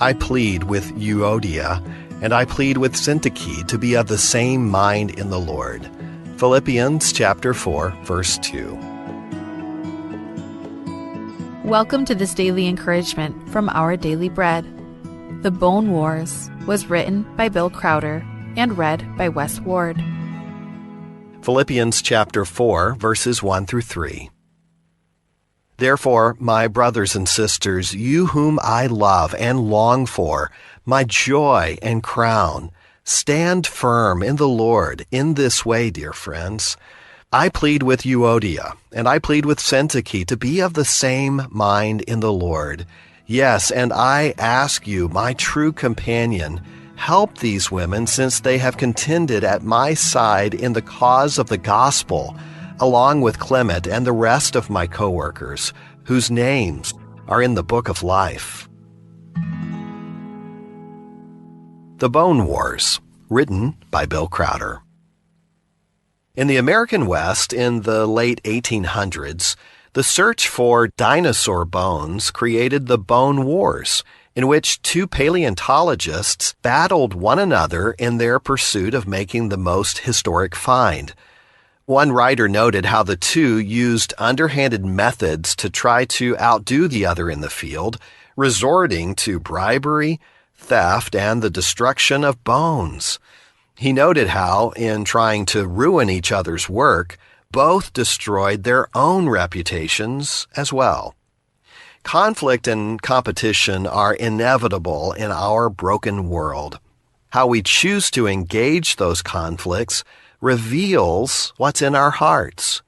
I plead with Euodia, and I plead with Syntyche to be of the same mind in the Lord. Philippians chapter 4, verse 2. Welcome to this daily encouragement from Our Daily Bread. The Bone Wars was written by Bill Crowder and read by Wes Ward. Philippians chapter 4, verses 1 through 3. Therefore, my brothers and sisters, you whom I love and long for, my joy and crown, stand firm in the Lord in this way, dear friends. I plead with Euodia, and I plead with Syntyche to be of the same mind in the Lord. Yes, and I ask you, my true companion, help these women since they have contended at my side in the cause of the gospel, along with Clement and the rest of my co-workers, whose names are in the book of life. The Bone Wars, written by Bill Crowder. In the American West in the late 1800s, the search for dinosaur bones created the Bone Wars, in which two paleontologists battled one another in their pursuit of making the most historic find. One writer noted how the two used underhanded methods to try to outdo the other in the field, resorting to bribery, theft, and the destruction of bones. He noted how, in trying to ruin each other's work, both destroyed their own reputations as well. Conflict and competition are inevitable in our broken world. How we choose to engage those conflicts reveals what's in our hearts.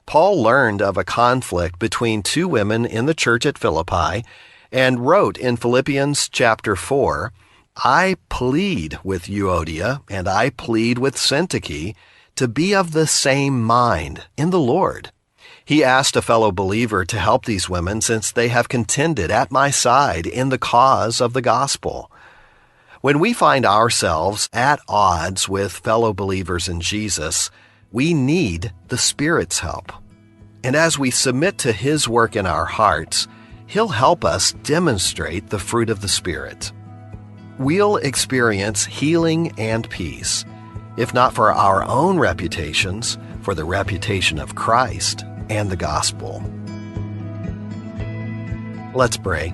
Paul learned of a conflict between two women in the church at Philippi and wrote in Philippians chapter 4, I plead with Euodia and I plead with Syntyche to be of the same mind in the Lord. He asked a fellow believer to help these women since they have contended at my side in the cause of the gospel. When we find ourselves at odds with fellow believers in Jesus, we need the Spirit's help. And as we submit to His work in our hearts, He'll help us demonstrate the fruit of the Spirit. We'll experience healing and peace, if not for our own reputations, for the reputation of Christ and the gospel. Let's pray.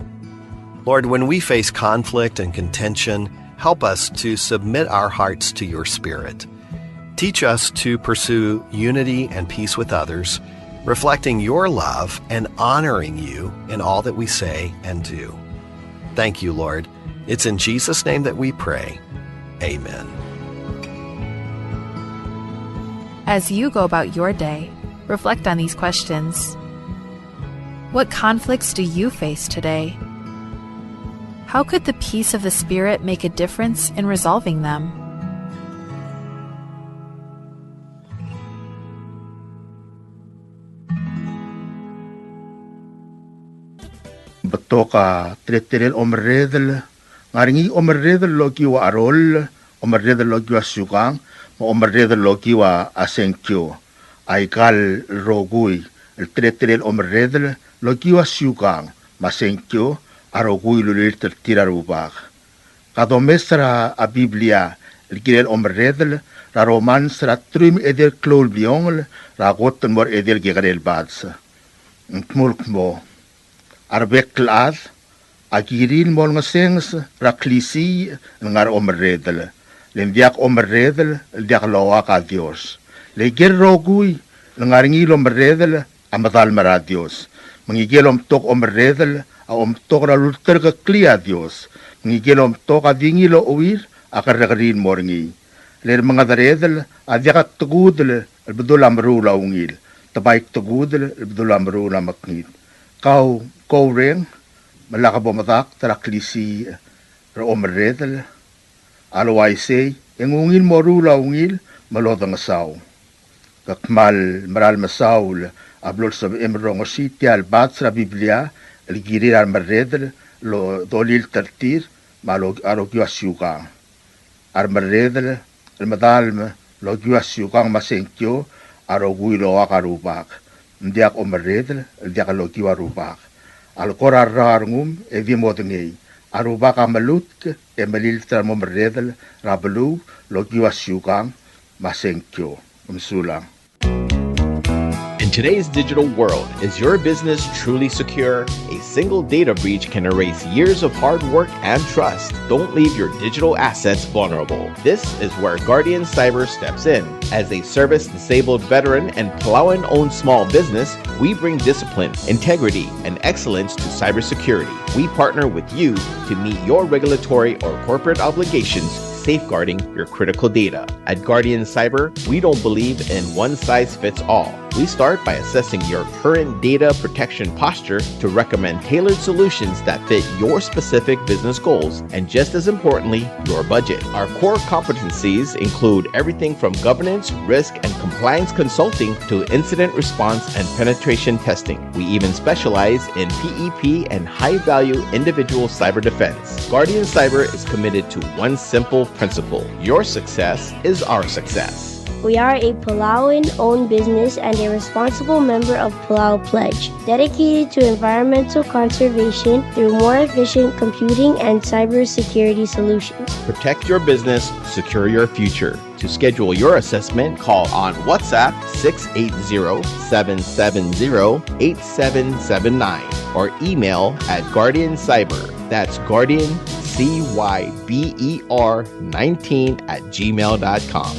Lord, when we face conflict and contention, help us to submit our hearts to your Spirit. Teach us to pursue unity and peace with others, reflecting your love and honoring you in all that we say and do. Thank you, Lord. It's in Jesus' name that we pray. Amen. As you go about your day, reflect on these questions. What conflicts do you face today? How could the peace of the Spirit make a difference in resolving them? Batoka treterel omredel, ngaringi omredel logi wa arol, omredel logi wa sukang, omredel logi wa asenkyo. Aikal rogui, el treterel omredel logi wa sukang, masenkyo, arogui lulir tirarubak. Kadomestra a Biblia, el girel omredel, ra romans ra trum edel klol biongel, ra gotten mor edel gegarel badse. Nkmulk mo. Arbeklaad, agirin mol ngesengs, raklisi, ngar omredel. Lendiak omredel, diak loak a Dios. Leger rogui, ngaringi omredel, amadal mara Dios. Mengigel tok omredel, a tok ralulter ke klia Dios. Mengigel tok a dingi lo uir, a karagarin morngi. Ler mengadredel, a diak tegudel, bedul amru la ungil. Tabaik tegudel, bedul amru la maknit. Kau reng, malakabomatak, taraklisi, ra omredel, alaway say, engungil morula ungil, malodang asaw. Kakmal, maral masaul, ablol sa emrong ositi albat sa Biblia, algirir al maredel, lo dolil tartir, malog arogyo asyukang. Al maredel, al madalm, logyo asyukang masenkyo, arogyo akarubak. Ndiak omeredel, ndiak logiwa rubak. Al korar rarngum, evi modengei. Aruba kamalut emelil tramomredel rabelu logiwa syukang masenkyo umsulang. In today's digital world, is your business truly secure? A single data breach can erase years of hard work and trust. Don't leave your digital assets vulnerable. This is where Guardian Cyber steps in. As a service-disabled veteran and Palauan-owned small business, we bring discipline, integrity, and excellence to cybersecurity. We partner with you to meet your regulatory or corporate obligations, safeguarding your critical data. At Guardian Cyber, we don't believe in one-size-fits-all. We start by assessing your current data protection posture to recommend tailored solutions that fit your specific business goals and, just as importantly, your budget. Our core competencies include everything from governance, risk, and compliance consulting to incident response and penetration testing. We even specialize in PEP and high-value individual cyber defense. Guardian Cyber is committed to one simple principle: your success is our success. We are a Palauan-owned business and a responsible member of Palau Pledge, dedicated to environmental conservation through more efficient computing and cybersecurity solutions. Protect your business, secure your future. To schedule your assessment, call on WhatsApp 680-770-8779 or email at Guardian Cyber. That's Guardian, CYBER19 @gmail.com.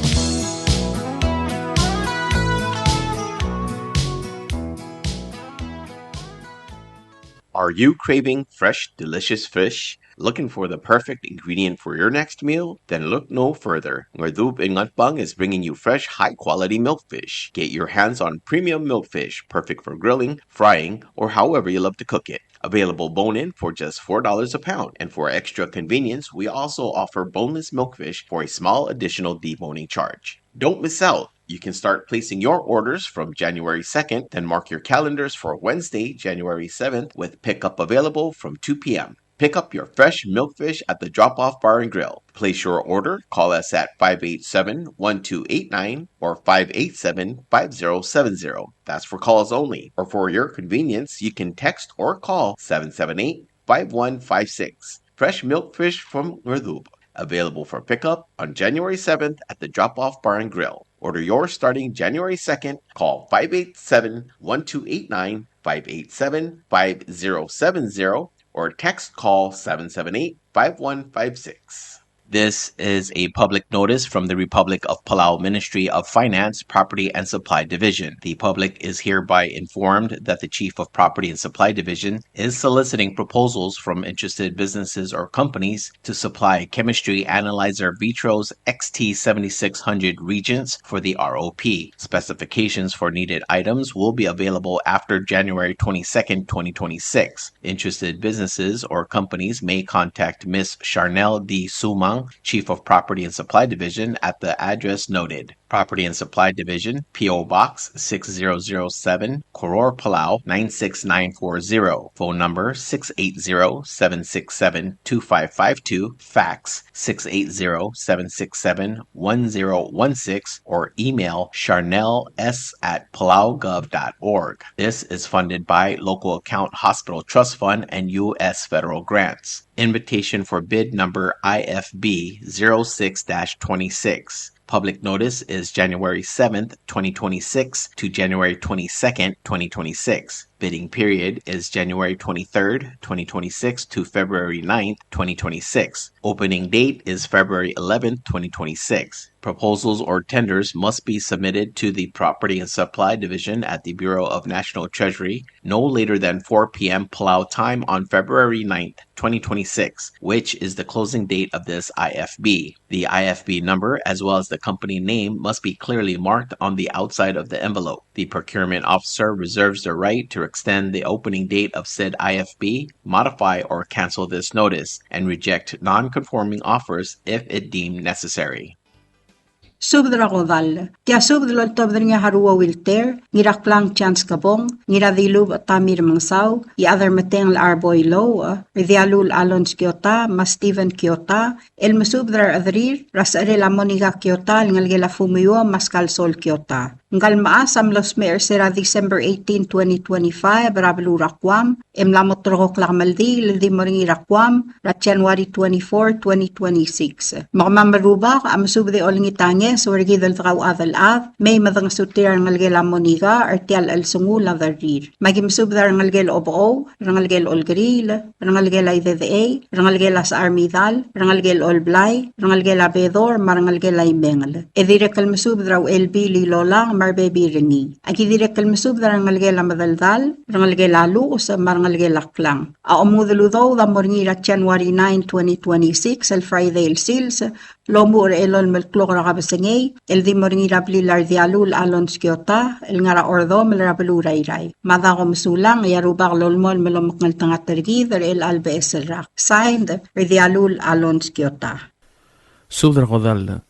Are you craving fresh, delicious fish? Looking for the perfect ingredient for your next meal? Then look no further. Ngerdub in Ngatbang is bringing you fresh, high-quality milkfish. Get your hands on premium milkfish, perfect for grilling, frying, or however you love to cook it. Available bone-in for just $4 a pound. And for extra convenience, we also offer boneless milkfish for a small additional deboning charge. Don't miss out. You can start placing your orders from January 2nd, then mark your calendars for Wednesday, January 7th, with pickup available from 2 p.m. Pick up your fresh milkfish at the Drop-Off Bar and Grill. Place your order, call us at 587-1289 or 587-5070. That's for calls only. Or for your convenience, you can text or call 778-5156. Fresh milkfish from Ngerdub. Available for pickup on January 7th at the Drop-Off Bar and Grill. Order yours starting January 2nd. Call 587-1289, 587-5070, or text call 778-5156. This is a public notice from the Republic of Palau Ministry of Finance, Property and Supply Division. The public is hereby informed that the Chief of Property and Supply Division is soliciting proposals from interested businesses or companies to supply chemistry analyzer Vitros XT7600 reagents for the ROP. Specifications for needed items will be available after January 22nd, 2026. Interested businesses or companies may contact Ms. Charnel D. Sumang, Chief of Property and Supply Division, at the address noted. Property and Supply Division, P.O. Box 6007, Koror, Palau 96940. Phone number 680-767-2552, fax 680-767-1016, or email charnels@palaugov.org. This is funded by Local Account Hospital Trust Fund and U.S. federal grants. Invitation for bid number IFB 06-26. Public notice is January 7th, 2026 to January 22nd, 2026. Bidding period is January 23rd, 2026 to February 9th, 2026. Opening date is February 11th, 2026. Proposals or tenders must be submitted to the Property and Supply Division at the Bureau of National Treasury no later than 4 p.m. Palau time on February 9th, 2026, which is the closing date of this IFB. The IFB number as well as the company name must be clearly marked on the outside of the envelope. The procurement officer reserves the right to extend the opening date of said IFB, modify or cancel this notice, and reject non-conforming offers if it deemed necessary. Subdra Godal, Tia Subdra Tobdringa Harua Wilter, Nirak Plang Chance Kabong, Niradilub Tamir Mangsau, y other Meteng Arboy Loa, Ridialul Alons Kiota, Mas Steven Kiota, El Musubdra Adrir, Rasarela Moniga Kiota, Ngalgela Fumio, Mascal Sol Kiota. Ngal maasam los mer sera December 18, 2025, rablu rakwam, emlamot rohok lamaldi, lidi moringi rakwam, ra January 24, 2026. Makamamaruba, amasubde olingitange, sorgi del traw adal may madang sutir ngalgel amoniga, artial el sungu laдаrir. Magimsubdar ngalgel obo, rangalgel olgril, rangalgel IDDA, rangalgel as armidal, rangalgel olblay, rangalgel abedor, marangalgel ay mengal. Edire kalmasubdraw LB li lola, marbebi ringi. Akidire kalmasub da rangalgel amadaldal, rangalgel alu sa marangalgel aklang. Umudaludaw da moringi ra January 9, 2026, el Friday el Sils, lomu or elol melklok rakabasangay, el di moringi rabli lardialul alon skiota, el ngara ordo melrabalu rayray. Madako masulang, yarubak lolmol melomakngal tangatargid, el albe esel rak. Signed, Ridialul alon skiota. Subdra kodal.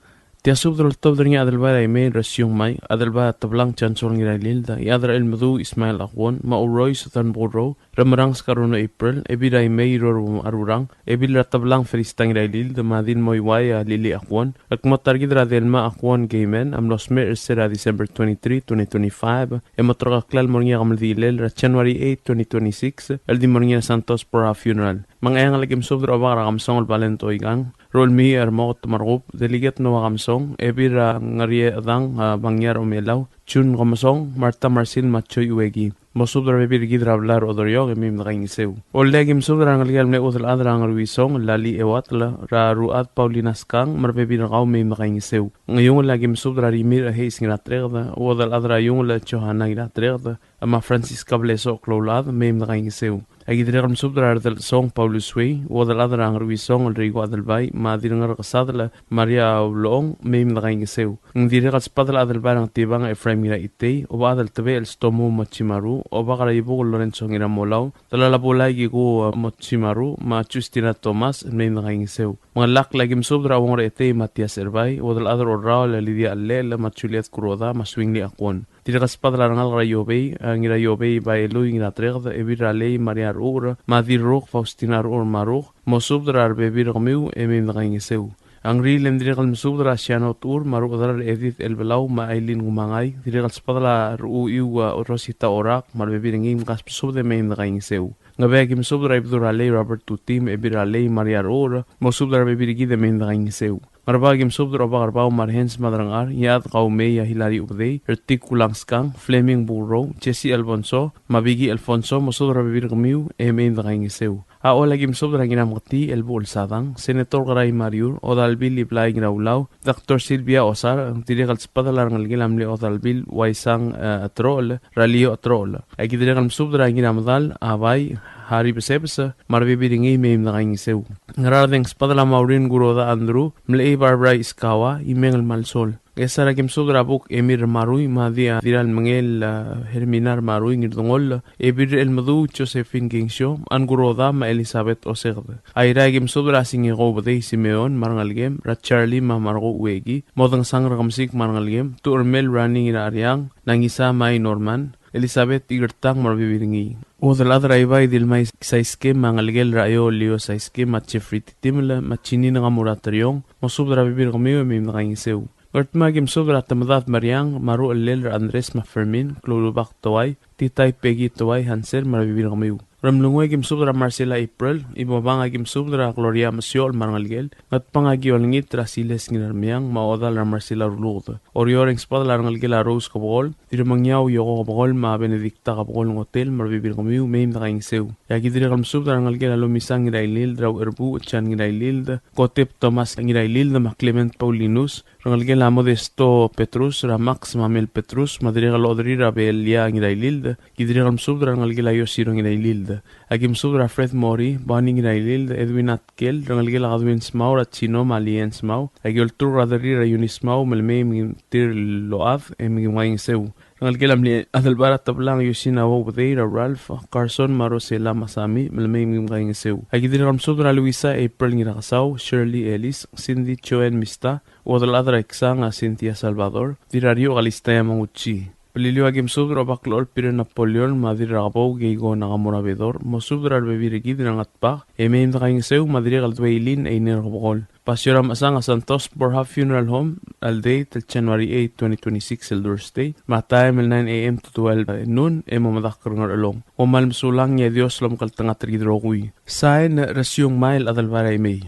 Tia subdra tobdringa adalbara email rasyong may adalbara tablang chansol ngira lilda iadra el madu Ismail Akwon ma uroy sa tanburo ramarang skarono April ebida email ro arurang ebila tablang feristang ngira lilda madin moywaya Lili Akwon akmatargidra delma Akwon gaymen am los mer sera December 23, 2025 emotraga klal morngia gamaldilel ra January 8, 2026 el di morngia Santos para funeral mangayang lagim subdra obara kamsong balento igang Rolmi ermot margup deligat no kamsong ebira ngarie adang bangyar umelaw chun kamsong Marta Marcin machoy uegi mosubdra bebir gidra blar odoryo emim nagaingisew olegim subdra ngalgal ne udal adra ngarwisong lali ewatla ra ruat Paulinas kang marbebir gaw mim nagaingisew ngayong lagim subdra rimir heis ngratreda udal adra yung la Johanna ngratreda ama Francisca Bleso klolad mim nagaingisew Agidregal subdra del song Paulus Way, wadal adra ang ruwisong al rigo adalbay, madirang kasadala Maria Ulong, mim nagaingisew. Ang diregal spadala adalbay ang tibang Efraim ngira itay, o ba adal tabi el stomo mochimaru, o ba karayibo Lorenzo ngira molaw, talalabulay gigo mochimaru, machustina Tomas, mim nagaingisew. Mga laklagim subdra awang itay Matias Erbay, wadal adra orrao la Lidia Allela, machuliat kuroda, maswingli akon. Tirakas padala rangal rayobey, ngira yobey ba elu ngira tregda, ebira ley Maria Ur, Madir Ruk, Faustina Ur Maruk, Mosubdra bebir gamiu, emim nagaingisew. Ang rilem dirigal musubdra Sianot Ur, Maruk adar Edith Elbelau, ma Aileen Gumangay, dirigal spadala ru iwa Rosita Orak, marbebir ngim kas subde mem nagaingisew. Ngabegi musubdra ibdura ley Robert Tutim, ebira ley Maria Ur, Mosubdra bebir gide mem nagaingisew. Marbagim subdra bagarbaw marhens madrangar, yad Qaumeya Hilary Ubday, Ertikulangskang, Fleming Burrow, Jesse Alfonso, Mabigi Alfonso, Mosudra bebir gamiu, emem nagaingisew. Lagim subdra nginamati el bulsadang, Senator Garay Mariur, Odalbil Iblay Graulaw, Dr. Silvia Osar, dirigal spadalar ngalgilamli Odalbil, Waisang Atrol, Ralio Atrol. Agidirigal subdra nginamadal, Abay, Hari Besebsa, marbibiringi mem nagaingisew. Ngaradeng spadala Maurin Guroda Andrew, Mlei Barbara Iskawa, Imengal Malsol. Esa lagim subdra buk Emir Marui, Madia Diral Mangel Herminar Marui Ngirdongol, Ebir El Madu Josephine Gingsho, Anguroda ma Elizabeth Osegde. Airagim subdra Singigo Bade Simeon, Marangalgem, Racharli ma Margo Uegi, Modang Sangragamsik Marangalgem, Turmel Running in Ariang, Nangisa Mai Norman, Elizabeth Igertang marbibiringi. Udaladra ibay dilmay saiske mangalgel rayo leo saiske matchefriti timla machini nga murataryong mosubdra bibir gamiyo mim nagaingisew. Gertmagim subdra tamadat Mariang maru alel Andres Mafermin klulubak taway titay Peggy taway Hansel marbibir gamiyo. Ramlungwegim subdra Marcela April, ibabangagim subdra Gloria Masyol Marangalgel, at pangagiol ngit Rasiles Nginarmiang, maodal na Marcela Rulud. Orioring spadala Rangalgel Rose Kabogol, dirumangyaw yoko Kabogol, ma Benedicta Kabogol ng hotel, marbibir kamiw, maim na kaingsew. Yagidirikam subdra Rangalgel Lumisang Ngirailil, Draw Erbu, Chan Ngirailil, Kotep Tomas Ngirailil, ma Clement Paulinus, Rangalgel Modesto Petrus, Ramax Mamel Petrus, Madrigal Odri Rabelia Ngirailil, Gidirikam subdra Rangalgel Ayosiro Ngirailil. Agim subdra Fred Mori, Bonnie Ngirailil, Edwin Atkel, Rangalgel Adwin Smau, Ratchino, Malien Smau, Agil Tur Radari Rayuni Smau, Melme Tir Loav, Emigwaing Seu. Rangalgel Amli Adalbara Tablang Yusina Wobeira, Ralph, Carson, Marosela Masami, Melme Mimgaing Seu. Agidiram subdra Luisa, April Ngirakasaw, Shirley Ellis, Cindy Choen Mista, Wadal Adra Exang, Cynthia Salvador, Dirario Galistaya Manguchi. Peliliwagim subdra baklol pire Napoleon madiri rakapaw gaygo nakamurabidor mo subdra albebirigid ng atpak emeim na kayong sew madiri kaldwailin ay nirakapakol. Pasyoram asang Santos Borja Funeral Home alday till January 8, 2026 Eldur State matayam 9 a.m. to 12 noon mamadakkar ngar along umalm sulang niya Dios lam kaltangat ridrokuy sain rasyong mail adalvaray may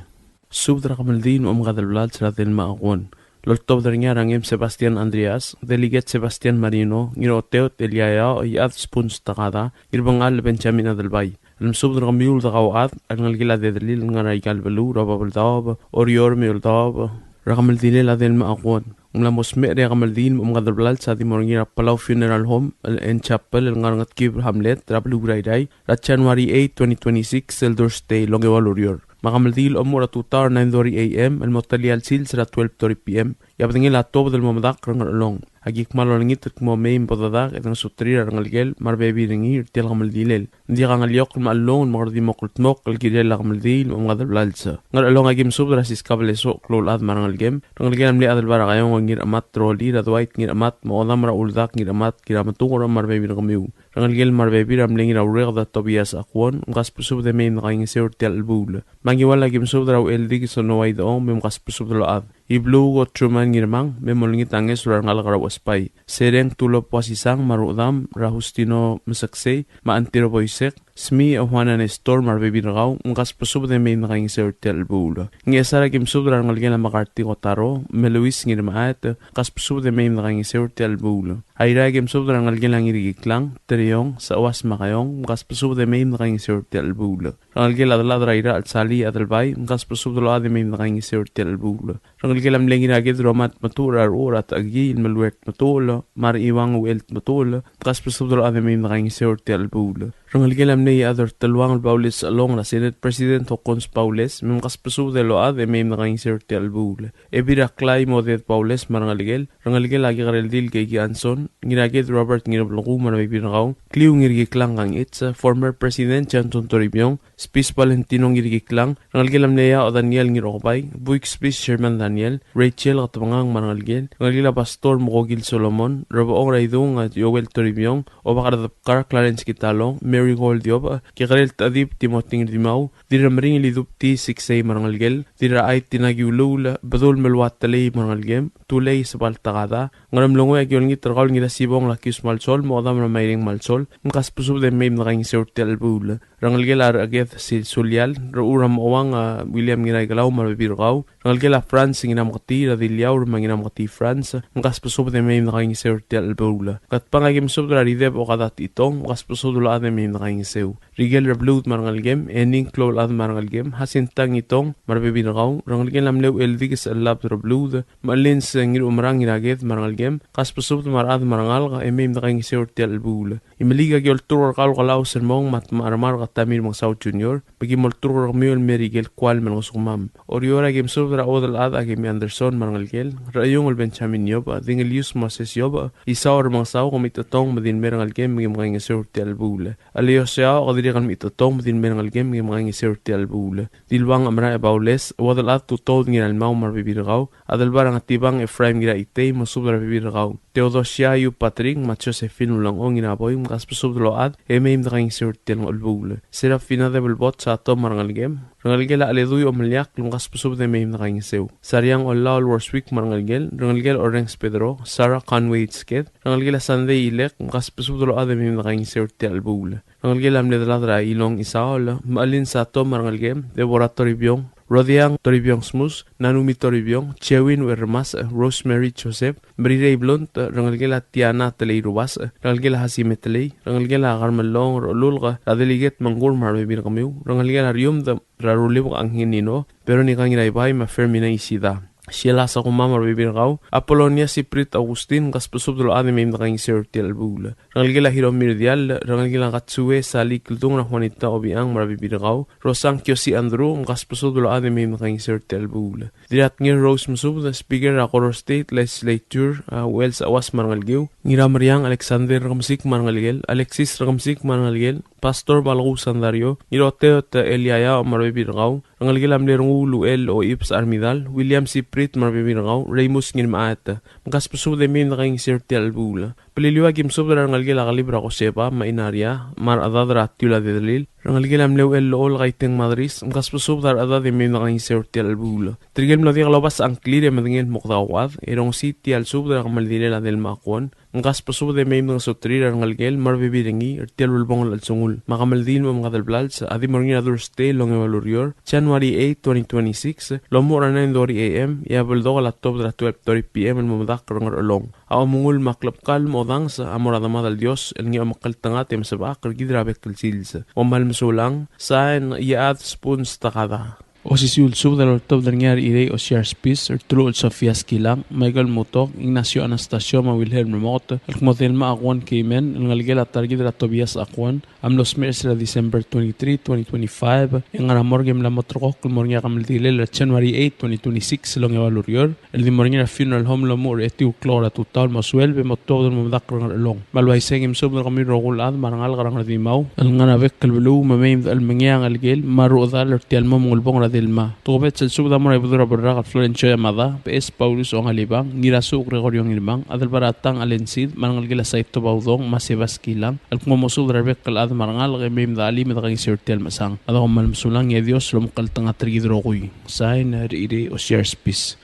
subdra kamaldin kadalblad sa atin maakon. Lortob nga rangim Sebastian Andreas, Delegate Sebastian Marino, Ngiroteot Eliaya, Iat Spuns Takada, Irbangal Benjamin Adalbay. Alam subdra kamiul da kawat, ang nalgila de dalil nga raikal balu, rababaldab, orior miuldab, rakamaldile la del maakwan. Ang lamos me rakamaldin kadalblad sa timorngira Palau Funeral Home, and Chapel, ang ngarangat Kib Hamlet, Rablu Grayday, at January 8, 2026, Eldur Stay, Longewal Orior. Makamaldil omura tutar 9:30 a.m. Almotalial sil sera 12:30 p.m. Yapatingil atob del mamadak rangal along. Agik malolangit at mo main podadak at ang sutri rangal gel marbebi ringir tial kamaldilel. Hindi ka ngalyok maalong makardi mo kultmok kalgidel la kamaldil mga dalbalsa. Ngal along agim subra sis kabaleso klol ad marangal gem. Rangal gel amli adal bara kayong ngir amat troli radwait ngir amat mo odam ra uldak ngir amat kiramatungor marbebi rangamiu. Rangal gel marbebi ramling rawreg da Tobias akwon ngas pusub de main kayong seur tial albul. Mangiwala gim subra eldig so noay doong mem kas pusub lo ad. Iblugo truman ngirmang memolingit anges surar ngalagrawaspay. Sereng tulop wasisang marudam rahustino masaksay maantiro boysek. Smi Juana Nestor marbebiragaw ngas pusub de may nakaing sertel bula. Ngiasara kim subra ngalgela makarti kotaro meluis ngirmaat kas pusub de may nakaing sertel bula. Ayra kim subra ngalgela ngirigiklang teriyong sa awas makayong ngas pusub de may nakaing sertel bula. Ngalgela daladra ira at sali adalbay ngas pusub de lo ade may nakaing sertel bula. Ngalgela mlengin agid romat matura urat agi melwet matula mariwang welt matula ngas pusub de lo ade may nakaing sertel bula. Rangalgelam ni other talwang Paules along na Senate President Hokons Paules memkas puso de load e may nakaing sirte albul. Ebira klay mo de Paules marangalgel rangalgel lagi kareldil kay Gianson ginagid Robert ngirabloku manabibirakaw kliw ngirgiklang kang it's former President Janton Toribio Space Valentino ngirgiklang rangalgelam niya o Daniel ngirokopay Buik Space Chairman Daniel Rachel katapangang marangalgel rangalgela Pastor Mokogil Solomon Roboong Raidong at Joel Toribio o bakaradapkar Clarence Kitalong Mary Goldiob, kikarel tadip timoting dimaw, dira maring lidup ti siksay marangalgel, dira ay tinagiulula, badol melwat talay marangalgem, tulay sa baltakada, ngaram lungoy agyol ngit rakal ngila sibong lakius malsol, moodam na mayring malsol, ngkas pusub de may nakaing sirte albula. Rangalgel ar ageth si Sulyal, rauram awang William ngiray galaw marbibirgaw, rangalgel a France nginam kati, radilyaw manginam kati France, ngkas pusub de may nakaing sirte albula. Kat pangagim subdra rideb o kadat itong, ngkas pusub dula ade may nakaing sew. Rigel rablut marangalgem, ening klol ad marangalgem, hasintang itong marbibirgaw, rangalgel amlew eldigis alab rablut, malins ngir umrang ngirageth marangalgem, kas pusub marad marangal ka emay nakaing sirte albula. Imaliga gyol turor kalaw sermong mat maarmar Tamir mga South Junior, bagi moltur kami merigel kwal man usumam. Oriora game sobra odal ad agim Anderson marangalgel, rayong ul Benjamin yob, dingelius Moses yob, isaor mga saw kumitotong madin merangal game mga ngisur ti albula. Aliyo siya kadirikan mitotong madin merangal game mga ngisur ti albula. Dilwang amra ebaules, odal ad tutod nginalmaw marbibirgaw, adal barang atibang Ephraim gira itay mo sobra bibirgaw. Teodosia yu Patrick macho se finulang ong inaboy mga spesublo ad, emay nakaing sir ti albula. Serafina de Belbot sa ato marangalgem. Rangalgel aleduy o malyak lumkas pusub de may nakaingisew. Saryang o Laul Warswick marangalgel. Rangalgel o Rengs Pedro. Sarah Conway Itzket. Rangalgel a Sunday ilek. Lumkas pusub de lo ade may nakaingisew ti albula. Rangalgel amledradra ilong isaol. Maalin sa ato marangalgem. Deborah Toribio. Rodiang Toribiong Smus, Nanumi Toribiong, Chewin Wermas, Rosemary Joseph, Brirey Blunt, Rangalgela Tiana Teley Rubas, Rangalgela Hasime Teley, Rangalgela Carmelong, Rolulga, Adeliget Mangur Marbibir Kamiu, Rangalgela Rium the Raruliw ang hinino, pero ni kang inaibay ma-fermina isida. Siyala sa kumama marbibirgaw, Apolonia Ciprit Agustin, kaspusub dolo ade may nakaing sir ti albula. Rangalgela Hiromir Dial, Rangalgela Katsue, Sali Kiltung na Juanita Obiang marbibirgaw, Rosang Kyosi Andrew, kaspusub dolo ade may nakaing sir ti albula. Dirat ngir Rose Musub, the Speaker Akoro State Legislature, Wells Awas Marangalgiw, Ngira Mariang Alexander Ramsik Marangalgel, Alexis Ramsik Marangalgel, Pastor Balgu Sandario, Niroteo te Eliaya o marbibirgaw, Rangalgilam le rungulu el o Ips Armidal, William C. Prit marbibirangau, Raymus ngin maata. Mkas pasub de mim nakaing sirti albula. Peliliwa kim sub rangalgila kalibra ko sepa, mainaria, mar adadra tula de dalil. Rangalgilam leu el ol kaiting Madris, mkas pasub dar adad de mim nakaing sirti albula. Trigel mladia kalabas ang klire madingil mukdawad, erong siti al sub dar kamaldilela del makuan. Mkas pasub de mim ng sotri rangalgel marbibiringi, ertial ulbong al sungul. Makamaldin mo mga dalblals, adi moringin Thursday long evalurior, January 8, 2026, lomo ra 9:30 AM, iabuldo la top de la 12:30 PM el mumadak rangar along. Aw mungul maklapkal mo dangsa amoradama dal Dios el ngi makaltanga tem sabak gidra bekal silsa. Omal msulang saen yaad spoons takada. O si siulsub del top del ngar idei o share space Arturo Sofía Esquilang, Michael Mutok, Ignacio Anastasio Wilhelm Remote, el model ma Akwan Kimen, el ngalgel atargi de la Tobias Akwan, am los meses de December 23, 2025, en Aramorgem la Motrok, el mornia gamildile el January 8, 2026, long evalurior, el dimornia funeral home lomur etiu clora total masuelve motor del mudak long. Malwaiseng sub del gamir rogulad marangal garang dimau, el nganavek el belu mamem el mengyang el gel maru dal ertial momul bong Dilma. Tobet el sub damor ibudura berra Florencio Yamada, PS Paulus Ongalibang, Ngirasu Gregorio Ngilbang, Adel Baratang Alensid, Marangal Gila Saito Baudong, Masebas Kilang, el Kumosul Rebek Kalad Marangal, Remim Dali, Medaging Sirtel Masang, Adong Malmsulang Yedios, Lomkaltang Atrigidrogoy, Sain Iri o Shares Peace.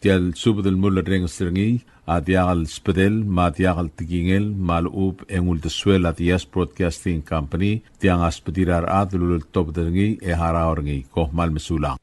Tial sub del muller reng stringi, adiagal spedel, madiagal tigingel, malub engul de suela dias broadcasting company, tiang aspedirar adlul top dringi e haraorngi, koh malmesulang.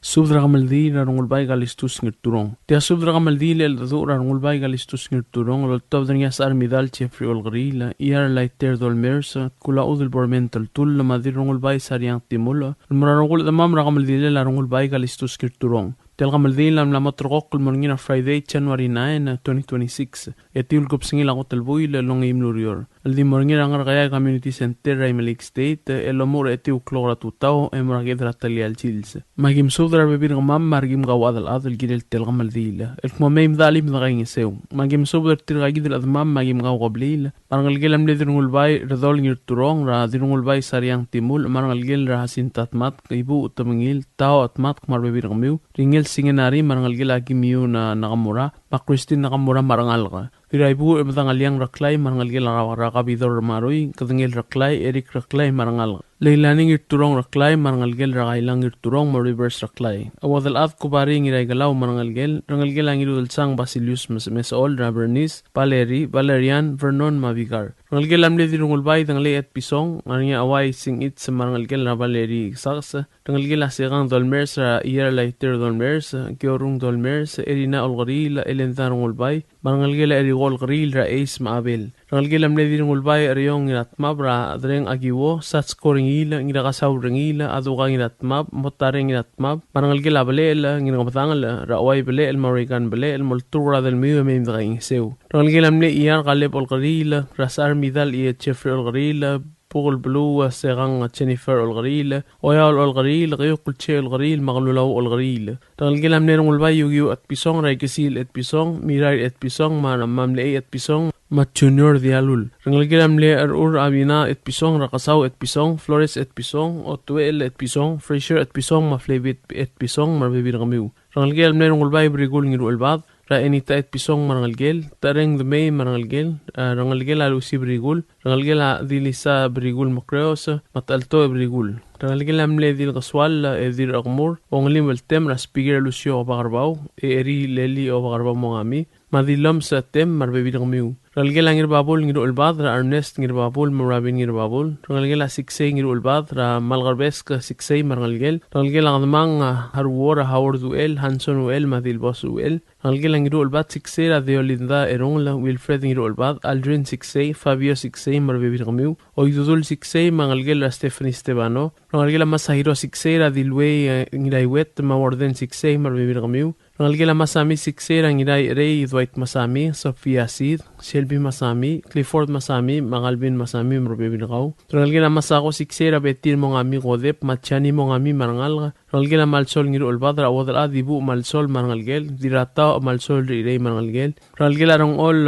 Subdragamaldi rarungul bay galistus ngirturong. Tia subdragamaldi le dadu rarungul bay galistus ngirturong lo top dringas armidal Jeffrey Olgrila, iar laiter dolmers, kula udil bormental tul la madirungul bay sariang timula, murarungul damam ragamaldi le rarungul bay galistus ngirturong. Telgamaldin lam matrokol morngina Friday January 9, 2026. Etiul kopsingi la hotel buil long imlurior. El di morngina ngargaya community center Raimalik State el omur etiu klora tutao emragedra talial chils. Magim sudra bebir gamam margim gawad al adl gidel telgamaldila. El kmomeim dalim dagain seu. Magim sudra tirgagid al admam magim gaw gablil. Marangal gelam ledirungul bay redol ngirturong ra dirungul bay sariang timul marangal gel ra hasintatmat ibu utamingil tao atmat kmar bebir gamiu. Ringel singenari marangal gila gimiu na nakamura, Pakristin nakamura marangal ka. Diraibu matangaliang raklay marangal gila rakabidor maroy, kadangil raklay, Eric raklay marangal. Leilaning irturong raklay marangal gil rakailang irturong ma reverse raklay. Awadal at kubari ngiray galaw marangal gil, rangal gila ngirudal sang Basilius Mesaol, Bernice, Valeri, Valerian, Vernon Mavigar. Rangal gila amli dirungul bay danglay at pisong, arnya away singit sa marangal gila Valeri Saks, rangal gila sigang dolmers ra iyer laiter dolmers, Giorung dolmers, Erina Olgaril, Elentarungul bay, marangal gila erigol garil ra Ace Maabel. Rangal gila amli dirungul bay eriyong ngiratmab ra adreng agiwo, satskoring ngira kasaw ringila aduga ngiratmab motare ngiratmab marangal gila balel ngira matangal rawai balel marikan balel multura del miu mem dagain seu rangal gila amle iyar qaleb olgarila rasar midal iye Jeffrey olgarila Pugol Blue segang Jennifer Olgaril Oyal Olgaril Gayukul Che Olgaril Maglulaw Olgaril rangal gila amle rungul bay yugiu at pisong raikisil at pisong miray at pisong mamle at pisong Mat Junior Dialul. Rangal gilam le ur abina et pisong rakasaw et pisong Flores et pisong Otuel et pisong Fraser et pisong Maflevit et pisong marbibir kamiu. Rangal gilam le rungul bay brigul ngiru elbad ra enita et pisong marangal gel tareng de may marangal gel rangal gel alusi brigul rangal gel dilisa brigul makreos matalto brigul. Rangal gilam le dil gaswal edir agmur onglim veltem ra speaker Lucio Bagarbaw eri leli o Bagarbaw mongami madilom sa tem marbibir kamiu. Rangal ngir babul ngir ulbad ra Ernest ngir babul Murabin ngir babul rangal gel 6 ngir ulbad ra Malgarbesk 6 marangal gel rangal gel ngmang harwora Howard Duel Hanson Duel madil boss Duel rangal gel ngir ulbad 6 ra Deolinda Erongla Wilfred ngir ulbad Aldrin 6 Fabio 6 marbibir kamiu oidudul 6 mangal gel Stephanie Stebano rangal gel masahiro 6 ra Dilway ngiraiwet Mawarden 6 marbibir kamiu rangal gel masami 6 ra ngirai Rey Dwight Masami Sofia Sid Shelby Masami, Clifford Masami, Mangalvin Masami, Mrobebinakaw. Rangalgila masako siksera betin mo ngami kodep, matchani mo ngami marangal. Rangalgila malsol ngiro ulbadra, awadal adibu malsol marangalgel, dirata malsol rirey marangalgel. Rangalgila rang ol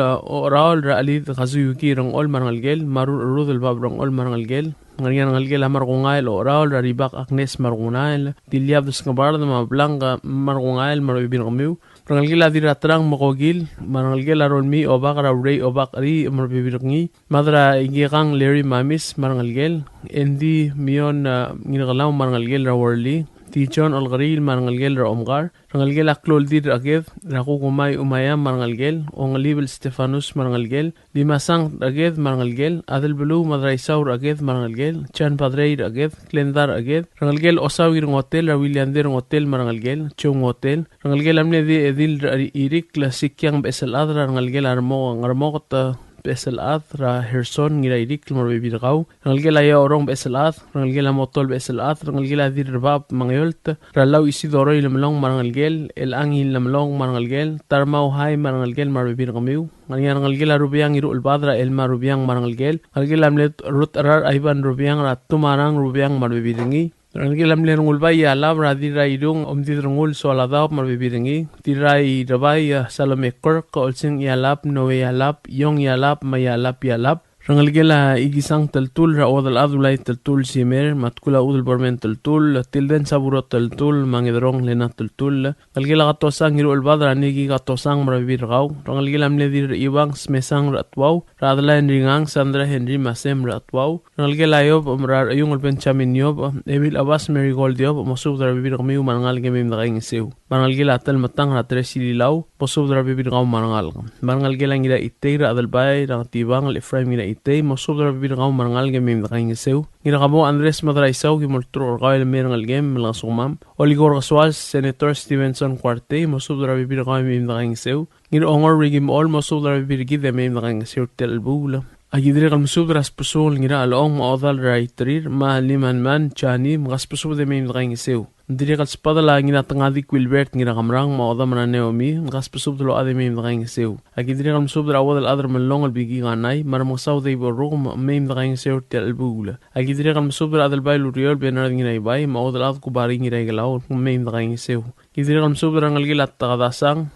raol raalid kazuyuki rang ol marangalgel, marur rudel bab rang ol marangalgel. Ngalgel marungail o raol raribak Agnes marungail, dilyab dos ngabarad mablang marungail Mrobebinakaw. Rangalgila diratrang makogil, marangalgila rolmi obak rauray obak ari marbibirngi, madra igikang Larry Mamis marangalgel, endi mion nginagalaw marangalgel rawarli, Tijon algaril marangalgel ra omgar, rangalgel aklol dir aged, rakukumay umayam marangalgel, ongalibel Stefanus marangalgel, limasang aged marangalgel, adel belu madraisaur aged marangalgel, chan padreir aged, klendar aged, rangalgel osawir ng hotel, rawilyander ng hotel marangalgel, chung hotel, rangalgel amne di edil irik klasikyang besel adra rangalgel armokot beselat ra Herson ngira idik marbibirgaw rangalgela ya orong beselat rangalgela motol beselat rangalgela dir rebab mangayolt ralaw isidoro ilamlong marangalgel el angin lamlong marangalgel tarmau hai marangalgel marbibirgamiw rangalgela rubiang iru ulbadra el marubiang marangalgel rangalgela amlet rut arar aiban rubiang ratumarang rubiang marbibirngi Rangilam le rungul bay alab radira idung omdi rungul soladab marbibiringi tirai rabai salome kork olsing yalap noe yalap yong yalap mayalap yalap Rangalgela igisang taltul ra odal adulay taltul simer matkula udul bormen taltul tilden saburot taltul mangedrong lena taltul Rangalgela katosang iru albadra nigi katosang marabirgaw Rangalgela mledir ibang smesang ratwaw radala ringang Sandra Henry Masem ratwaw Rangalgela yob umrar yung alpenchamin yob Emil Abbas Marigold yob mosub darabibir kami umangal gemim nakaing isiw Rangalgela atal matang ratresi lilaw mosub darabibir kaw mangal Rangalgela ngira itira adalbay rangatibang Efraim ngira itay mosub darabibir kaw mangal gemim nakaing isiw ngira kamo Andres Madraisaw kimulturo kaw elmer ngal gem melangasumam Oligor Kaswal Senator Stevenson Cuarte mosub darabibir kaw gemim nakaing isiw ngira ongor rigim all mosub darabibir gidemim nakaing isiw telbula Agidri kalmusub raspusul ngira along maodal raitrir ma liman man chani mgaspusub de mim nakaing isiw Diri kal spadala ngina tangadi Wilbert ngira kamrang maoda mana Naomi ngaspusub dalo ade mim nakaing isiw Agidri kalmusub drawad al adar malong albigi ganay maramasaw de iborong mim nakaing isiw telbula Agidri kalmusub adal bay luriol benard ngina ibay maoda al ad kubari ngira igalaw mim nakaing isiw Agidri kalmusub rangalgilat takadasang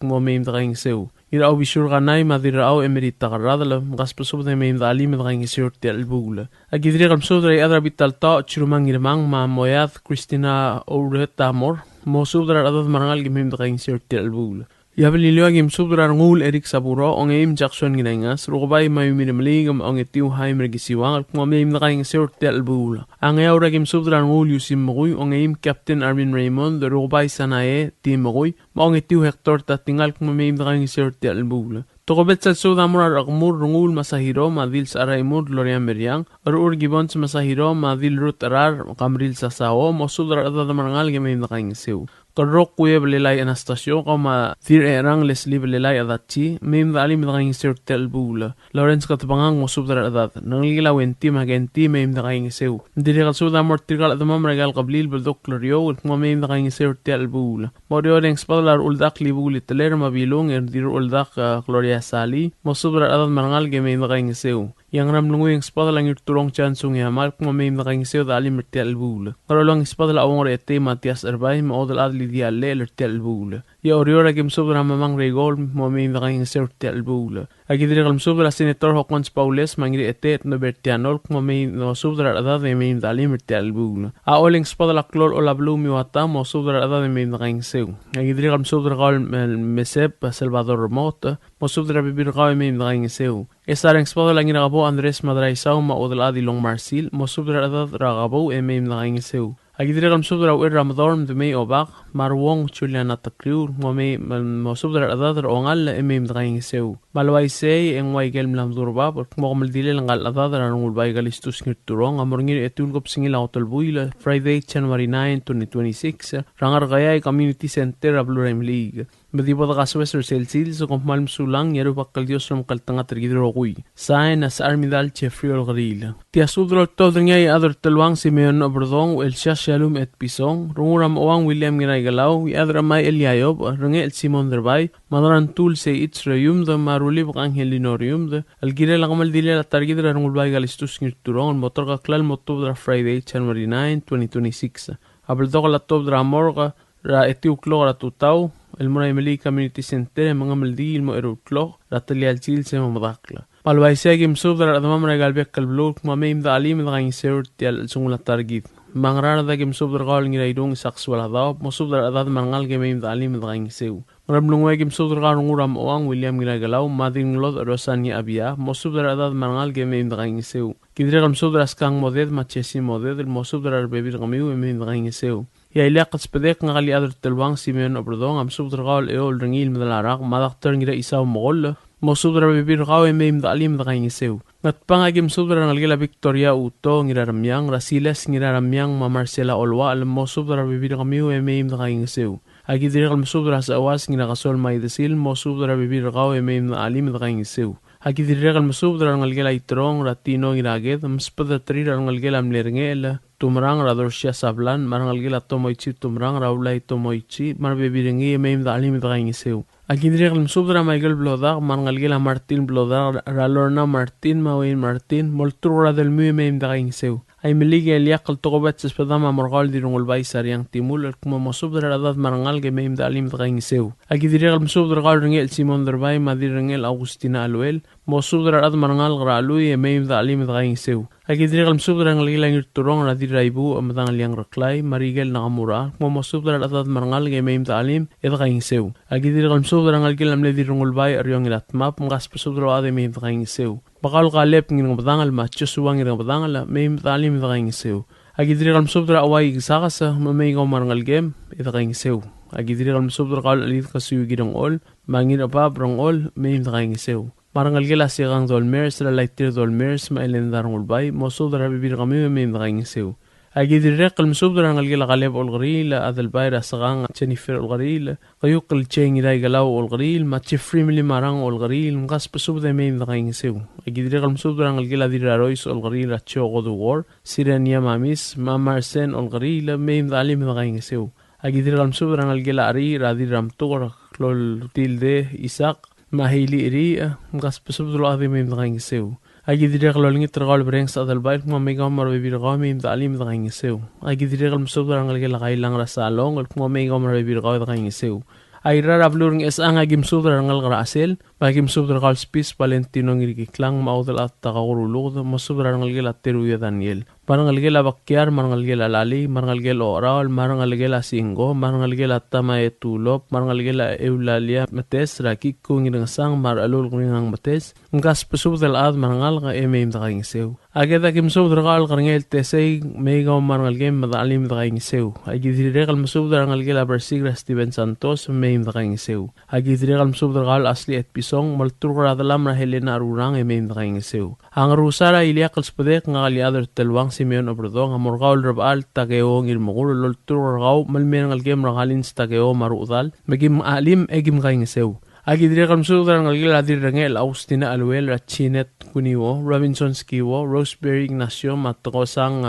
mim nakaing isiw Ira au bishur ganay madira au emerita karadala gaspusub de mim dali med gang isur telbula Agidri kalmusub dray adar bital ta chirumang irmang ma moyad Christina Oureta Amor mosub drar adad marangal gimim de gang isur telbula Yabalilio agim subdrar ngul Eric Saburo ong eim Jackson nginangas rugabay mayuminamaligam ong etiw haimer gisiwang at kumameim na kayong sir telbula. Ang ayaw ragim subdrar ngul Yusim Magoy ong eim Captain Armin Raymond rugabay sanae Tim Magoy maong etiw Hector tatingal kumameim na kayong sir telbula. Tokobet sa sudamur arakmur rungul masahiro madil sa araymur Lorian Meriang arur gibon sa masahiro madil rut arar kamril sa sao mosudrar adadamangal gameim na kayong siw. Karok kuya belelay Anastasio kama thir erang Leslie belelay adatchi mim dali midakaing sir telbula Lawrence katabangang mosubdar adat nangilaw enti magenti mim dakaing sew diri kalsuda mortigal adamam regal qablil bildok klorio kuma mim dakaing sir telbula morio deng spadlar uldak libuli teler mabilong dir uldak Gloria Sali mosubdar adat marangal gemim dakaing sew yang ramlungu yung spadal ang turong chansung yamal kung may nakaing siyo dali mertial bula. Karolong spadal awang rete Matias Erbay maodal adli diale lertial bula. Ya oriora kim subra mamang regol mo may nakaing siyo lertial bula. Agidri kalm subra Senator Hawkins Paules mangiri etet no bertianol kung may no subra adad may dali mertial bula. Aoling spadal aklol o lablu miwata mo subra adad may nakaing siyo. Agidri kalm subra kal Mesep Salvador Remota mo subra bibir kaway may nakaing siyo. Esareng spadal ang ginakabo Andres Madraisaw maudal adilong Marsil mosubra adad ragabo emem nakaing siw. Agidri kam subra wer Ramadorm de may obak marwong Julian atakriur mosubra adad rongal emem nakaing siw. Malway say eng waigel mlamdurba por kumaldile lang adad ranul bay galistus ngirturong amorngir etulgop singil autolbuila Friday January 9 2026 rangar gayay Community Center Ablurim League. Medibo da kaswes selsil so kompmalm sulang yaru bakal Dios ram kaltanga tergidro gui. Sain as armidal Jeffrey Olgril. Tia sudro todringay ador telwang Simeon Oberdong el Shalom et Pisong. Runguram oang William Giray Galaw. Adra may Eliayob. Runge el Simon Derbay. Madaran tul se Itzrayum the maruli Angel Linorium the. El gire langamal dile la targidra rungulbay galistus ngirturong. Motor ka klal motobra Friday January 9, 2026. Abeldoga la tobra morga. Ra etiuklog ra tutau. El Moray Meli Community Center mga maldi ilmo eruklog. Ra talialchil se mamadakla. Palwaisegi msubdra adamam regal bekkal blok mamim da alim da gain seur tial sungula targit. Mangrana da gem subdra gal ngira idong sakswala da mosubdra adad mangal gemim da alim da gain seu. Marabnungwe gem subdra gal nguram oang William ngira galaw mading lod rosani abia mosubdra adad mangal gemim da gain seu. Kidre gam subdra skang moded machesi moded el mosubdra bebir gamiu emim da gain seu. Ya ilaq spedek ngali adr telwang Simeon Oberdong am subdra gal eol ringil medlaraq madakter ngira isaw mogol. Mosudra bibir gawe meim da alim da gain seu. Natpangagim sudra ngalgila Victoria Uto ngiraramyang Rasiles ngiraramyang ma Marcela Olwa al mosudra bibir gamiu meim da gain seu. Agidir al mosudra sa awas nginakasol maidesil mosudra bibir gawe meim da alim da gain seu. Agidir al mosudra ngalgila Itrong Ratino ngiraged mspada trira ngalgila mlerngel tumrang radorsia sablan marangalgila tomoichi tumrang raulai tomoichi mar bibiringi meim da alim da gain seu. Agindri al msubdra Michael Blodar, Mangalgila Martin Blodar, Ralorna Martin, Mawin Martin, Moltura del Muemeim da Gain-Seu. Ay meligi eliak al togobat sa spadama morgal di rungulbay sariyang timul at kuma masubdra radad marangal gemeim da alim da Gain-Seu. Agindri al msubdra gal ringel Simon Derbay, Madir ringel Agustina Aluel, masubdra radad marangal graluy emeim da alim da Gain-Seu. Agindri al msubdra ngalgila ngirturong radid raibu amadang liang raklay, Marigel Nakamura, kuma masubdra radad marangal gemeim da alim da Gain-Seu. Agindri al msubdra ngalgila mledi rungulbay aryong ilatmap, ngas pasubdra ademeim da Gain-Seu. Bakal kalep ngin badangal macho suwang ngin badangal meim talim da gain seu agidri gal msubdra awai gisakasa mamay ko marangal game ida gain seu agidri gal msubdra kal alit kasuy gidong ol mangin apa brong ol meim da gain seu marangal gela sigang dolmers la lighter dolmers ma elendarong ulbay mosudra bibir kami meim da gain seu agidri gal msubdra ngal gela kalep olgril adal bayra sagang Jennifer olgril qayuk el cheng ilay galaw olgril ma chifrimli marang olgril ngas pasubda meim da gain seu agidri gal msubdra ngal gela dira rois olgril atcho godu war sirenia mamis ma marsen olgril meim da alim da gain seu agidri gal msubdra ngal gela ari radi ramtur klol tilde isak mahili iri ngas pasubda adi meim da gain seu agidri gal lingit gal brengs adal bayr ma mega mar bibir meim da alim da gain seu agidri gal msubdra ngal gela kailang rasalong ma mega mar bibir da gain seu Aira rabluring es ang agim sudra ngal grasel magim sudra gal spis Valentino ngiriklang maudal at takagurulog masudra ngal gela teruya Daniel marangal gela bakyar marangal gela lali marangal gela oral marangal gela singo marangal gela tama etulop marangal gela eulalia mates raki kung sang mar alul ngang mates ngas pasudal ad marangal ga emeim da gain seu ageda gim sudra gal ngel tesay mega marangal gem madalim da gain seu agidri gal masudra ngal gela Bersigra Steven Santos meim da gain seu agidri gal masudra gal asli et pisong maltura dalam ra Helena Arurang meim da gain seu ang rusara iliak spedek ngal yadar telwang Simeon Oberdong amorgaul rabal tageo ngir mogul loltur gaw malmen ngal gem rangalin tageo marudal magim alim egim gain seu agidri gal masudra ngal gela dir rangel Austina Aluel Rachinet Kuniwo Robinson Skiwo Roseberry Ignacio matokosang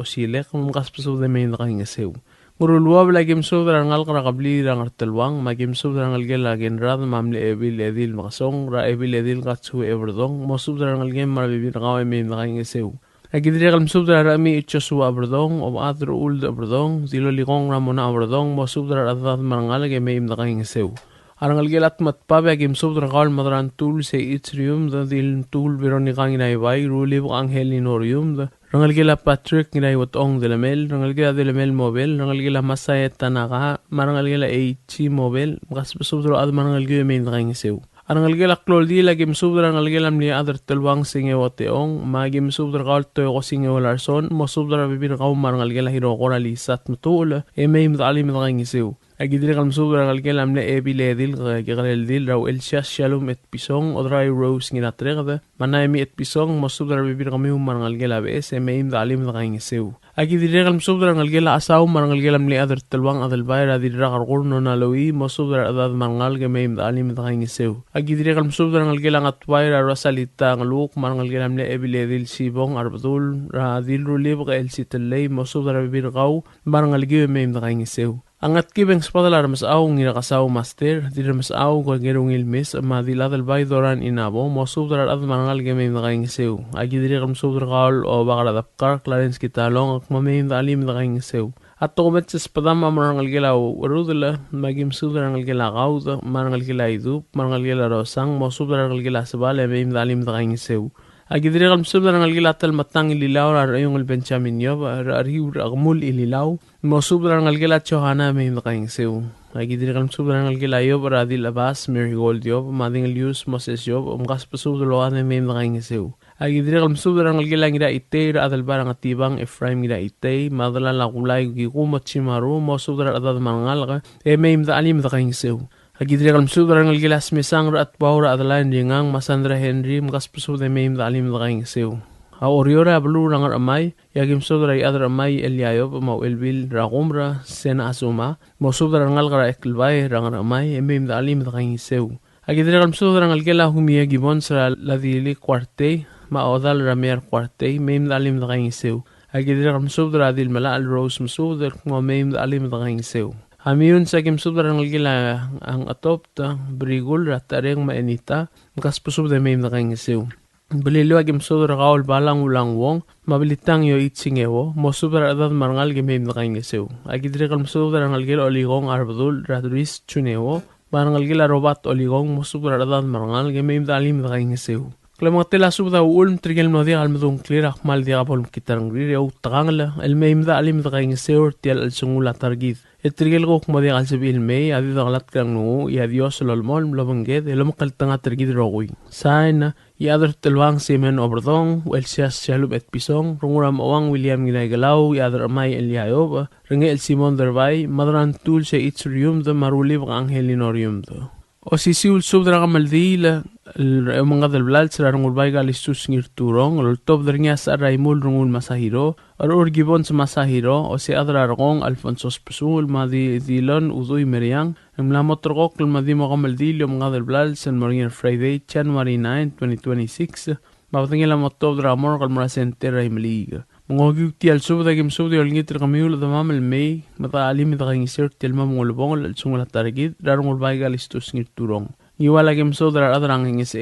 osilek mungkas pasud meim da gain seu Muruluwab lagim sudra ngal kabli rang artelwang magim sudra ngal gela genrad mamle ebil edil makasong ra ebil edil katsu Oberdong mo sudra ngal gem marbibir gawe meim da gain seu agidri gal sudra rami Joshua Oberdong o adro uld Oberdong zilo ligong ramona Oberdong mo sudra adad marangal ge meim da gain seu arangal gelat matpabe agim sudra gal madran tul se itrium da dil tul Veronica nginay ruli Angel Inorium da rangal gela Patrick nginay watong de la mel rangal gela de la mel mobile rangal gela Masaya Tanaka marangal gela H mobile gas sudra ad marangal ge meim da gain seu arangal gela kloldi lagim sudra rangal gela mli adar telwang singe wateong magim sudra gal to ko singe Larson mo sudra bibir gaw marangal gela hiro qorali sat mutul meim da alim da gain seu agidri gal msubra gal gelam le ebiledil gagal dil raw el Shalom et Pisong odray rose ngina tregda manaymi et Pisong mosubra bibir kami man gal gela bes meim da alim da gain seu Agi direk al msubdra ngalgela asaw marangalgela mli adar talwang adal bayra direk arqurno nalawi mosubdra adad marangal ge meim dalim daingisew. Agi direk al msubdra ngalgela ngatwayra rasalita ngaluk marangalgela mli ebiledil sibong arbadul radil rulib el sitallay mosubdra birgaw marangalge meim daingisew. Angat kibeng spadala mas aw ngira kasaw master dir mas aw ko ngerong ilmis ma diladal bay doran inabo mosubdra ad marangal ge meim daingisew. Agi direk al msubdra qawl o bagala dapkar clarence kitalong ak mameim dalim daingisew. At tukumet sa spadam marangalgela urudula magim subdra ngalgela gawd marangalgela idu marangalgela rosang mosubdra ngalgela sabale meim dalim daingisew. Agi direk al msubdra ngalgela tal matang ililaw rayong al Benjamin yob ariw agmul ililaw mosubdra ngalgela chohana meim daingisew. Agi direk al msubdra ngalgela yob radil abas Mary Gold yob mading lius Moses yob umgas pasubdra ane meim daingisew. Agi direk al msubdra ngalgela ngira itay adal barang atibang Ephraim ngira itay madala la gulay gigumot chimaru mosubdra adad marangal meim dalim daingisew. Agi direk al msubdra ngalgela smisang at bawra adalain ringang Masandra Henry mgas pasubdra meim dalim daingisew. Oriora blu rangar amay yagim msubdra adar amay Eliayob mau elbil ragumra sena asuma mosubdra ngalgara eklbay rangar amay meim dalim daingisew. Agi direk al msubdra ngalgela humiya gibon sra ladili kwarte ma odal ramer kwarte meim dalim daingisew. Agi direk al msubdra adil mala al rose msubdra mo meim dalim daingisew. Hamiyun sa kimsubdra ngalgela ang atopta brigul ratareng mainita mkas pusubdra meim daingisew. Belilo kimsubdra qawl balang ulang wong mabilitang yo itsingewo mosubdra adad marangal gemeim daingisew. Agi direk al msubdra ngalgela oligong arbadul radris chunewo marangalgela robat oligong mosubdra adad marangal gemeim dalim daingisew. Klamatela subda ulm trigel no dia almedun clear mal dia bol kitarang ri o tagangla el meim dalim daingisew tial al sungula targid. Trigel go kmadi al sabil mei adi daglat kang no ya dios lolmol lobanged elom qaltanga targid rogoy. Saina yadr telwang semen oberdong el sias chalub et pisong runguram owang William ginagalaw yadr may Eliayob ringe el Simon derbay madran tul se itrium de marulib angelinorium de. O sisiul subdra gamaldila mga dalblal sa rungul bayga listus ngirturong o top dringa sa raimul rungul masahiro or gibon sa masahiro o si adra rongong Alfonso Pesul madi dilon udoy meriang mlamot rogok madi mo gamaldila mga dalblal sa Marine Friday January 9, 2026 mabatingila mo top dra amor kalmura center raimliga. Mongogig tial subda gim subda yol ngitr kamiul da mamel mei mata alim da ngisir tial mamul bong al sungula targid darungul bayga listus ngirturong. Iwala gim subda adrang ngis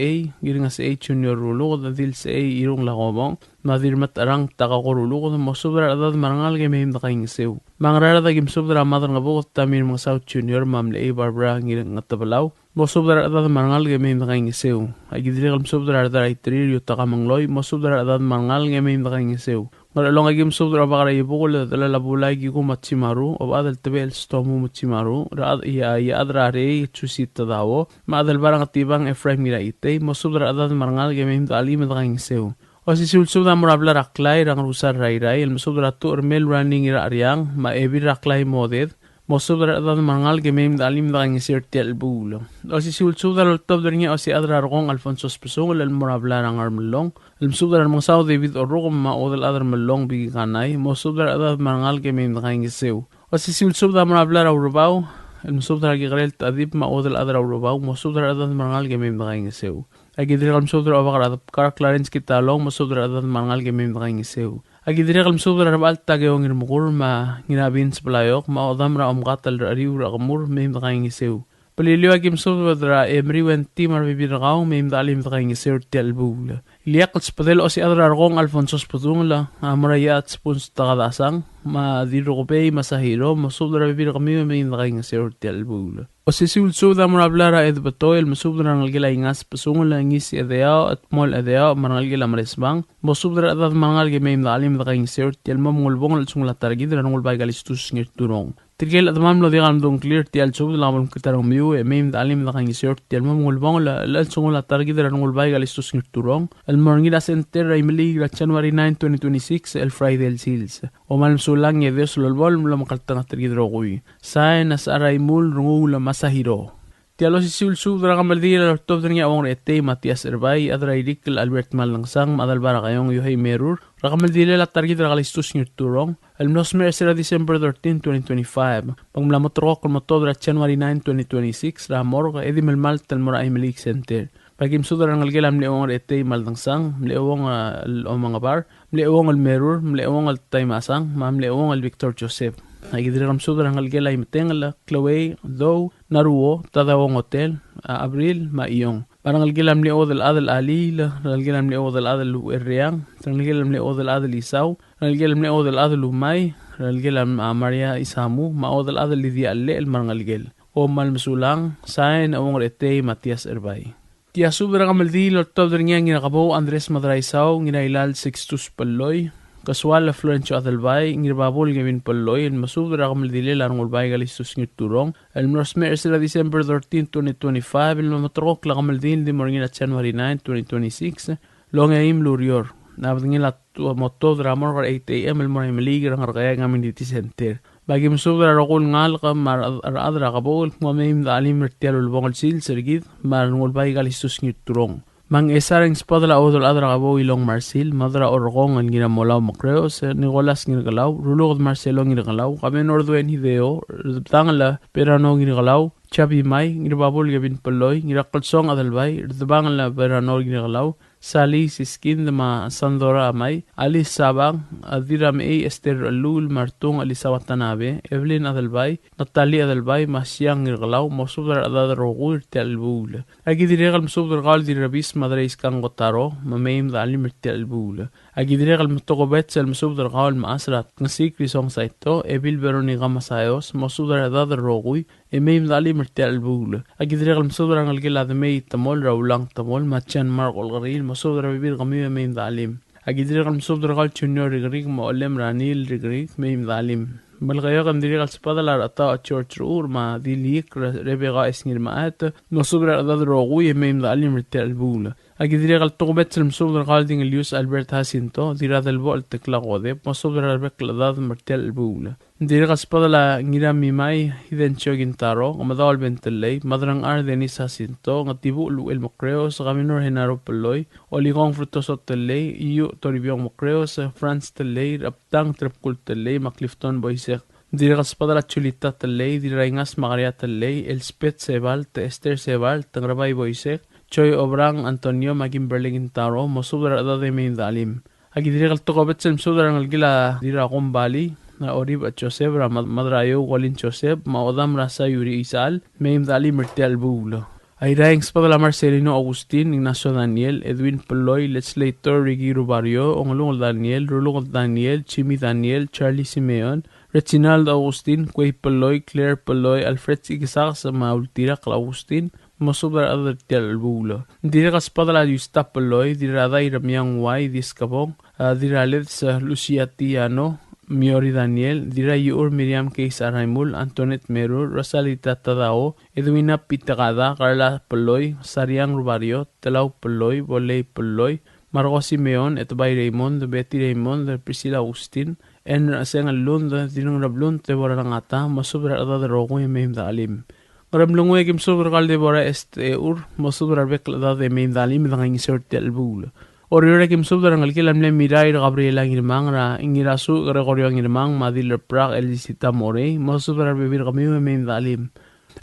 giringa se junior rulu da dil se irung lagobong madir mat arang takaqorulu da mosubda adad marangal gemeim da ngisew. Mangrara da gim subda madar ngabugot tamir mga South Junior mamle Barbara ngiring ngatabalaw mosubda adad marangal gemeim da ngisew. Agidri gam subda adar itrir yutakamangloy mosubda adad marangal gemeim da ngisew. Maralong agim subdra bakara ibukul dala labulay gigu matsimaru o adal tebel stomu matsimaru raad iya adra re chusita dawo ma adal barang atibang Ephraim gira itay mosubdra adad marangal gemeim dalim daging sew o si subda murabla raklay rang rusar rayray el mosubdra tu ermel running ira aryang ma ebi raklay moded mosubdra adad marangal gemeim dalim daging sew tel bulo o si subda loltob dringa o si adra rong Alfonso Pesong el murabla rang armelong المسودر المصاو ديفيد الرغم ما أود الأدر من اللون بيجي غناي مسودر أدر مرنال جميع دقائق السو وسيسيل سودر مرابلر أو رباو المسودر أجيغريل تأديب ما أود الأدر أو رباو مسودر أدر مرنال جميع دقائق السو أجيدريغ المسودر أبغر أدب كار كلارنس كتالون مسودر أدر مرنال جميع دقائق السو أجيدريغ المسودر ربال تاجيون المغور ما ينابين سبلايوك ما أضم رأم قاتل رأيو رغمور ميم دقائق السو Pelilio agim subdra emri wen timar bibirgaw meim dalim daqing sir telbul. Liak spadel o si adra rgong Alfonso Spudungla amrayat spons tagadasang ma dirogopey masahiro masubdra bibirgami meim daqing sir telbul. O si subda murablara edbato el masubdra ngalgila ingas pasungla ngis edea at mol edea marngalgila maresbang masubdra adad marngalgi meim dalim daqing sir telma mulbong al sungla targid ranul baygalistus ngirturong. Tirgel adamam lo digan don clear tial sub la mol kitarong miu e meim dalim da kan isort tial mamul bong la sungul la targid ran ngul baygal istus ngirturong el morngila center raimli la January 9 2026 el Friday el Seals o mal sulang ye des lol bol lo makaltang targid rogui sai nas araimul rungul masahiro Tialo si sulsu dra kamaldi la top dra nga awang rete Matias Erbay adra idik Albert Malangsang madalbara kayong Yohay Merur ra kamaldi la target ra kalistus turong el nosmer sera December 13 2025 pangmlamotro kon motor ra January 9 2026 ra mor edi melmal tal mora Emily Center pagim sudra ngal gelam le awang rete Malangsang le awang al mga bar le awang al Merur le awang al Taymasang mam le awang al Victor Joseph ay gidiram sudra ngal gelay meteng la Chloe do naruo tadawong hotel abril maiyong parang algilam ni odel adel ali la algilam ni odel adel erriang algilam ni odel adel isaw algilam ni odel adel umay algilam Maria Isamu ma odel adel lidia alle el marangalgel o malmasulang sain awong rete Matias Erbay tia subra kamaldi lo top dringa ngi nakabo Andres Madraisaw ngi nailal Sixtus Palloy Kasual la Florencio Adelbay, ngirbabol gawin paloy, el masubra kamaldi la ngulbay galistos ng turong. El mrosmer sila December 13, 2025, el matrok la kamaldi di morgin at January 9, 2026. Long aim lurior. Nabdingin la moto dramor kar 8 a.m. el moray maligir ang arkaya ngamin diti center. Bagi masubra rakul ngal ka mar adra kabol, kumamayim da alim mertial ulbong sil sergid, mar ngulbay galistos ng turong. Mang esareng spadala odol adra kabo ilong Marcel, madra orgong ang ginamolaw makreos, Nicolas ginagalaw, rulog Marcelo ginagalaw, kami Nordwen Hideo, tangala Perano ginagalaw, Chabi May, ginababol gabin paloy, ginakalsong adalbay, rtabangan la Perano ginagalaw, Sali Siskin dama Sandora Amay, Alice Sabang, Adiram A. Esther Alul, Martung Alisawat Tanabe, Evelyn Adalbay, Natalie Adalbay, Masyang Nirgalaw, Masubdar Adadarogul, Telbul. Agidiregal Masubdar di Rabis Madreis Kangotaro, Mamayim Dalim Telbul. Agidiregal Matokobet Sel Masubdar Gal Maasrat, Nasikri Song Saito, Ebil Veroniga Masayos, Masubdar Adadarogul, Emayim Dalim Telbul. Agidiregal Masubdar Angalgila de May Tamol, Raulang Tamol, Machan Mark Olgaril, Masubdar bibir kami Emayim Dalim. Agidiregal Masubdar Gal Junior Rigrig, Maolem Ranil Rigrig, Emayim Dalim. Malgayo kam dirigal spadala ata church ur ma dilik rebega esngir maat Masubdar Adadarogul, Emayim Dalim Telbul. Agidiregal Tokobet Sel Masubdar Galding Elius Albert Jacinto, Diradel Tekla Godep, Masubdar Albert Ladad Telbul. Dirigal spadala ngira mimay hidencho gintaro, Amadawal Bentelay, Madrang Denis Jacinto, Ngatibu el Mocreos, Gaminor Henaro Peloy, Oligong Frutoso Telay, Iyo Toribiyong Mocreos, Franz Telay, Raptang Trepkul Telay, Maclifton Boysek. Dirigal spadala Chulita Telay, Diraingas Magaria Telay, Elspeth Sebalt, Esther Sebalt, Tangrabay Boysek, Choy Obrang Antonio Magim Berlingin Taro, Masubdar Adade Emayim Dalim. Agidiregal Tokobet Sel Masubdar Ngalgila Dira Bali, na Orib at Joseph Madrayo Walin Joseph Maodam Rasa Yuri Isal Emayim Dalim Telbul. Ayrayang spadala Marcelino Agustin, Ignacio Daniel, Edwin Peloy, Legislator Rigiro Barrio, Ongolong Daniel, Rulong Daniel, Chimi Daniel, Charlie Simeon, Reginald Agustin, Quay Peloy, Claire Peloy, Alfred Sigisak sa Maultira Agustin, Masubdar Adar Telbul. Dira kaspadala Yusta Peloy, Dirada Iramiang Y, Discabong, Diraled sa Lucia Tiano, Miori Daniel, Dira Yur Miriam Keisa Raimul, Antoinette Merur, Rosalita Tadao, Edwina Pitagada, Carla Peloy, Sariang Rubario, Telau Peloy, Boley Peloy, Margo Simeon, Etbay Raymond, Betty Raymond, Priscilla Agustin, En Seng Alund, Dinong Rablun, Tebora Langata, Masubra Adadarogul, Emayim Dalim. Rablungwe Kim Subra Debora Ur, Masubra Bekla de Emayim Dalim, Dangisor Telbul. Oriore Kim Subdar Ngalkilam le Mirai Gabriela Ngirmang ra Ingirasu Gregorio Ngirmang Madil Prague Elisita More Masubdar bibir kami Emayim Dalim.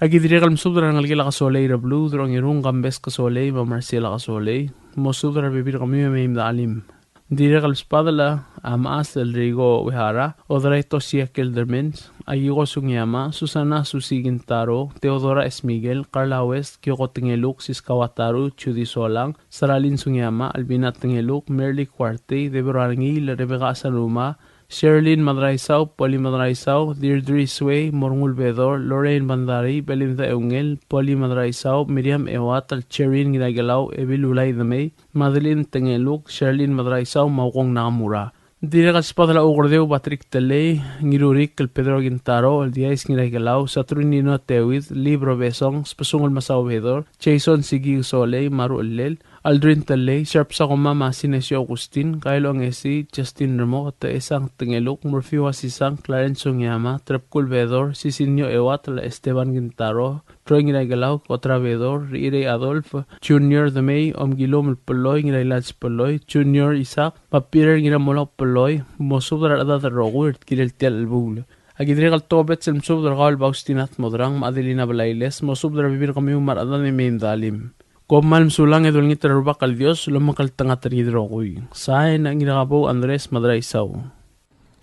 Agidiregal Masubdar Ngalkila Kasolei Rablu Drong Irung Gambes Kasolei Ma Marcela Kasolei Masubdar bibir kami Emayim Dalim. Diregal Spadala Amas El Rigo Wihara Odreito Siakel Dermens Ayugo Sungyama Susana Susigintaro Teodora Esmiguel Carla West Kyoko Tingeluk Siskawataru Chudi Solang Saralin Sungyama Albina Tingeluk Merly Cuarte Deborangil Rebecca Saluma Sherlyn Madraisaw, Polly Madraisaw, Deirdre Sway, Mormul Bedor, Lorraine Bandari, Belinda Eungel, Polly Madraisaw, Miriam Ewat, Alcherin Ginagalaw, Ebil Ulay Damay, Madeline Tengeluk, Sherlyn Madraisaw, Maukong Nakamura. Dirigal Spadala Ugordeu, Patrick Teley, Ngirurik, El Pedro Gintaro, El Diaz Ginagalaw, Saturnino Tewid, Libro Besong, Spasungol Masaw Bedor, Jason Sigig Soley, Maru Elel, Aldrin Talay, sharp sa kumama Sinesio Agustin, Kyle Ongesi, Justin Remo, kata isang Tingeluk, Murphy Wasisang, Clarence Onyama, Trep Culvedor, Sisinio Ewat, Esteban Gintaro, Troy Ngiragalaw, Kotravedor, Ire Adolfo, Junior the May, Omgilom Poloy, Ngirailats Poloy, Junior Isaac, Papirer Ngiramolok Poloy, Mosubra Adad Rogur, Kirel Tel Bul. Agidrigal Tobet, Semsubra Gal Baustinat Modrang, Madelina Balailes, Mosubra Bibir kami Maradan ni Mendalim. Komal sulang edul ngi terbak al Dios lumakal tanga terhidrogoy. Say na ngirabo Andres Madraisaw.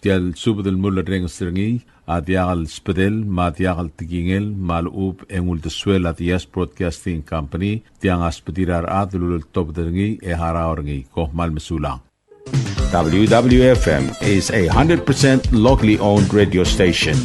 Tial subdel mulla reng stringi adiagal spedel matiagal tigingel malub engul de suela dias broadcasting company tiang aspedirar adlul top derngi e haraorngi kohmal mesulang. WWFM is a 100% locally owned radio station.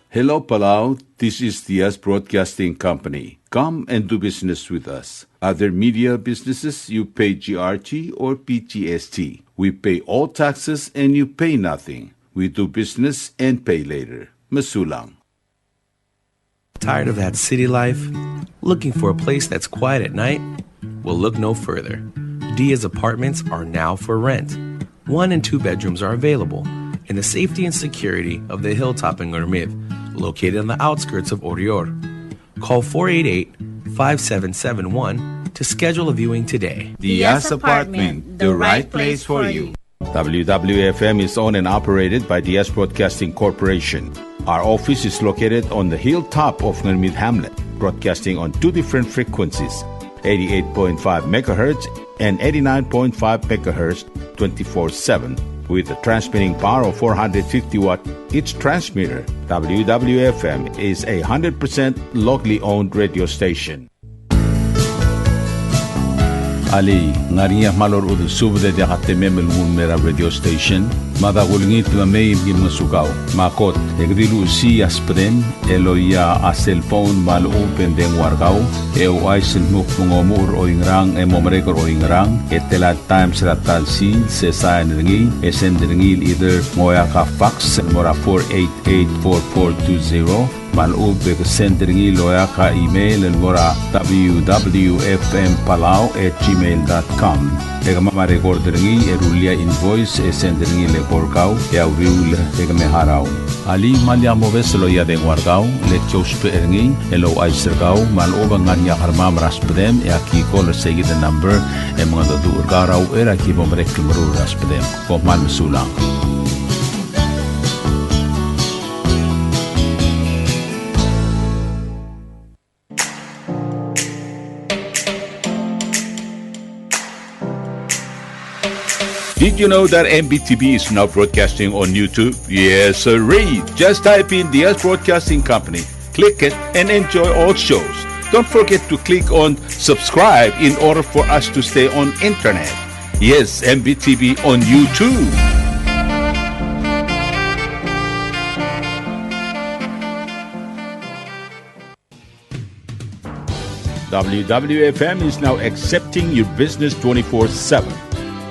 Hello, Palau. This is Diaz Broadcasting Company. Come and do business with us. Other media businesses, you pay GRT or PTST. We pay all taxes and you pay nothing. We do business and pay later. Masulang. Tired of that city life? Looking for a place that's quiet at night? Well, look no further. Diaz Apartments are now for rent. 1 and 2 bedrooms are available in the safety and security of the Hilltop in Gurmid, located on the outskirts of Orior. Call 488-5771 to schedule a viewing today. Diaz Apartment, the right place for you. WWFM is owned and operated by Diaz Broadcasting Corporation. Our office is located on the hilltop of Gurmid Hamlet, broadcasting on 2 different frequencies, 88.5 megahertz and 89.5 megahertz 24/7. With a transmitting power of 450 watt each transmitter. WWFM is a 100% locally owned radio station. Ali ngariya malor udu subde de gatememel mera radio station madagulngit mamay gimsugaw makot egdilu si aspren eloya a cellphone mal open den wargaw e waisen muk mungomur o ingrang e momrekor o ingrang etela times ratal si se sign ringi esendringil either moya ka fax mora 4884420 malub ke sendringi loya ka email mora www.fmpalau@gmail.com ega mama recorderingi erulia invoice sendringi le porkau ya uriul ega meharau ali malya moves loya de wargau le chospe eringi elo aisergau maloba nganya harma raspedem e aki call seguir the number e mga do urgarau era ki bomrek mru raspedem ko mal mesulang. Did you know that MBTV is now broadcasting on YouTube? Yes, sirree. Just type in Diaz Broadcasting Company, click it, and enjoy all shows. Don't forget to click on subscribe in order for us to stay on internet. Yes, MBTV on YouTube. WWFM is now accepting your business 24/7.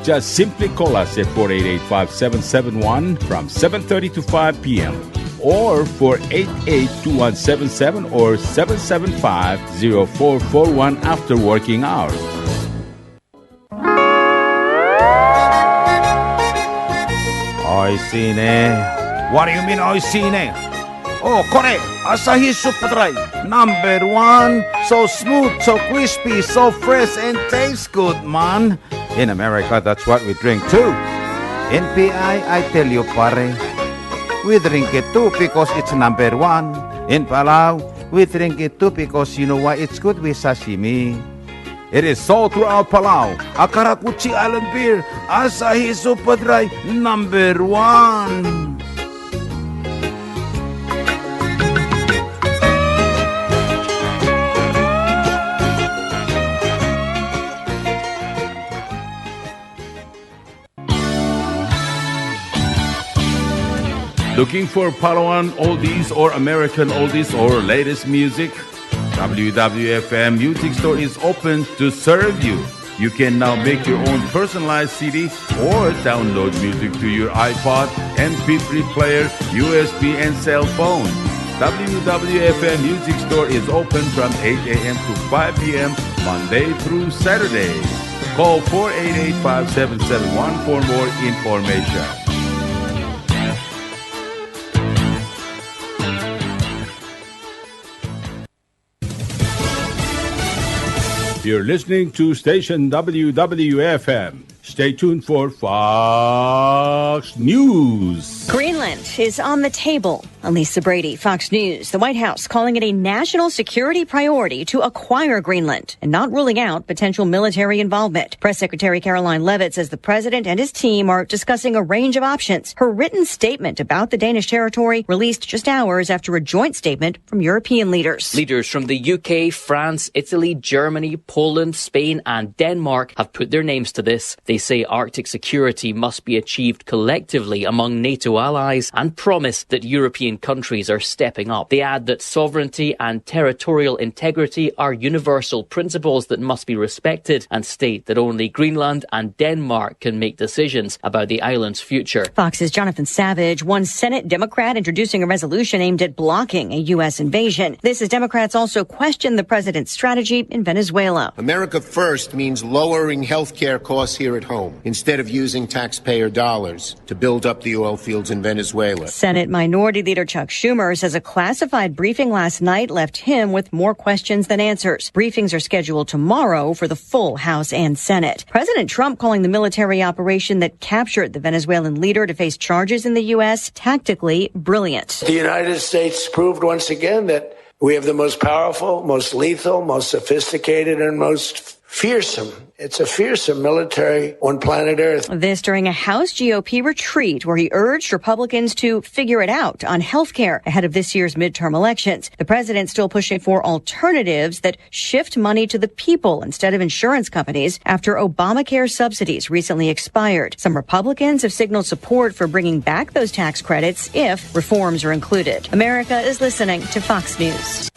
Just simply call us at 488-5771 from 7:30 to 5 p.m. or 488-2177 or 775-0441 after working hours. Oi sine. What do you mean oi sine? Oh, correct. Asahi Super Dry. Number 1. So smooth, so crispy, so fresh, and tastes good, man. In America, that's what we drink too. In PI, I tell you, pare, we drink it too because it's number 1. In Palau, we drink it too because you know why it's good with sashimi. It is sold throughout Palau. Akarakuchi Island beer, Asahi Super Dry, number 1. Looking for Palawan oldies or American oldies or latest music? WWFM Music Store is open to serve you. You can now make your own personalized CD or download music to your iPod, MP3 player, USB, and cell phone. WWFM Music Store is open from 8 a.m. to 5 p.m. Monday through Saturday. Call 488-5771 for more information. You're listening to station WWFM. Stay tuned for Fox News. Greenland is on the table. Elisa Brady, Fox News. The White House calling it a national security priority to acquire Greenland and not ruling out potential military involvement. Press Secretary Caroline Leavitt says the president and his team are discussing a range of options. Her written statement about the Danish territory released just hours after a joint statement from European leaders. Leaders from the UK, France, Italy, Germany, Poland, Spain and Denmark have put their names to this. They say Arctic security must be achieved collectively among NATO allies and promise that European countries are stepping up. They add that sovereignty and territorial integrity are universal principles that must be respected and state that only Greenland and Denmark can make decisions about the island's future. Fox's Jonathan Savage, one Senate Democrat introducing a resolution aimed at blocking a U.S. invasion. This as Democrats also question the president's strategy in Venezuela. America first means lowering health care costs here at home instead of using taxpayer dollars to build up the oil fields in Venezuela. Senate Minority Leader Chuck Schumer says a classified briefing last night left him with more questions than answers. Briefings are scheduled tomorrow for the full House and Senate. President Trump calling the military operation that captured the Venezuelan leader to face charges in the U.S. tactically brilliant. The United States proved once again that we have the most powerful, most lethal, most sophisticated, and most fearsome. It's a fearsome military on planet Earth. This during a House GOP retreat where he urged Republicans to figure it out on health care ahead of this year's midterm elections. The president still pushing for alternatives that shift money to the people instead of insurance companies after Obamacare subsidies recently expired. Some Republicans have signaled support for bringing back those tax credits if reforms are included. America is listening to Fox News.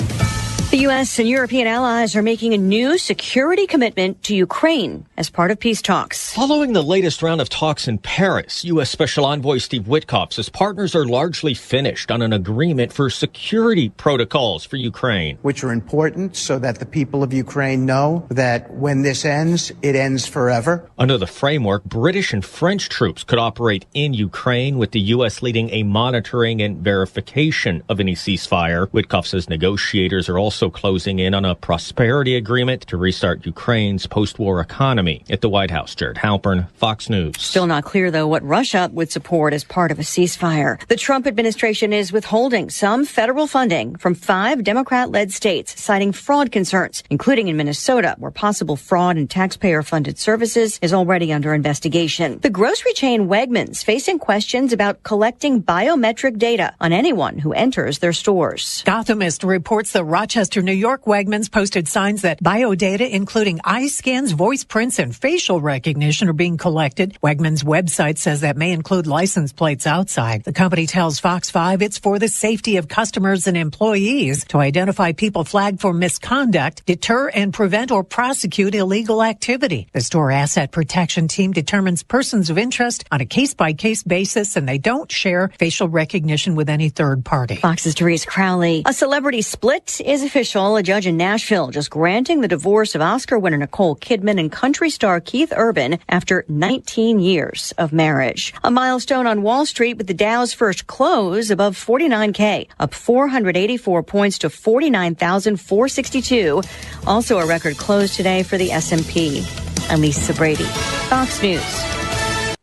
The U.S. and European allies are making a new security commitment to Ukraine as part of peace talks. Following the latest round of talks in Paris, U.S. Special Envoy Steve Witkoff says partners are largely finished on an agreement for security protocols for Ukraine, which are important so that the people of Ukraine know that when this ends, it ends forever. Under the framework, British and French troops could operate in Ukraine, with the U.S. leading a monitoring and verification of any ceasefire. Witkoff says negotiators are also closing in on a prosperity agreement to restart Ukraine's post-war economy. At the White House, Jared Halpern, Fox News. Still not clear, though, what Russia would support as part of a ceasefire. The Trump administration is withholding some federal funding from 5 Democrat-led states, citing fraud concerns, including in Minnesota, where possible fraud in taxpayer-funded services is already under investigation. The grocery chain Wegmans facing questions about collecting biometric data on anyone who enters their stores. Gothamist reports the Rochester, New York Wegmans posted signs that biodata, including eye scans, voice prints, and facial recognition, are being collected. Wegmans' website says that may include license plates outside. The company tells Fox 5 it's for the safety of customers and employees to identify people flagged for misconduct, deter and prevent or prosecute illegal activity. The store asset protection team determines persons of interest on a case-by-case basis, and they don't share facial recognition with any third party. Fox's Therese Crowley. A celebrity split is official. A judge in Nashville just granting the divorce of Oscar winner Nicole Kidman and country star Keith Urban after 19 years of marriage. A milestone on Wall Street with the Dow's first close above 49K, up 484 points to 49,462. Also a record close today for the S&P. I'm Lisa Brady, Fox News.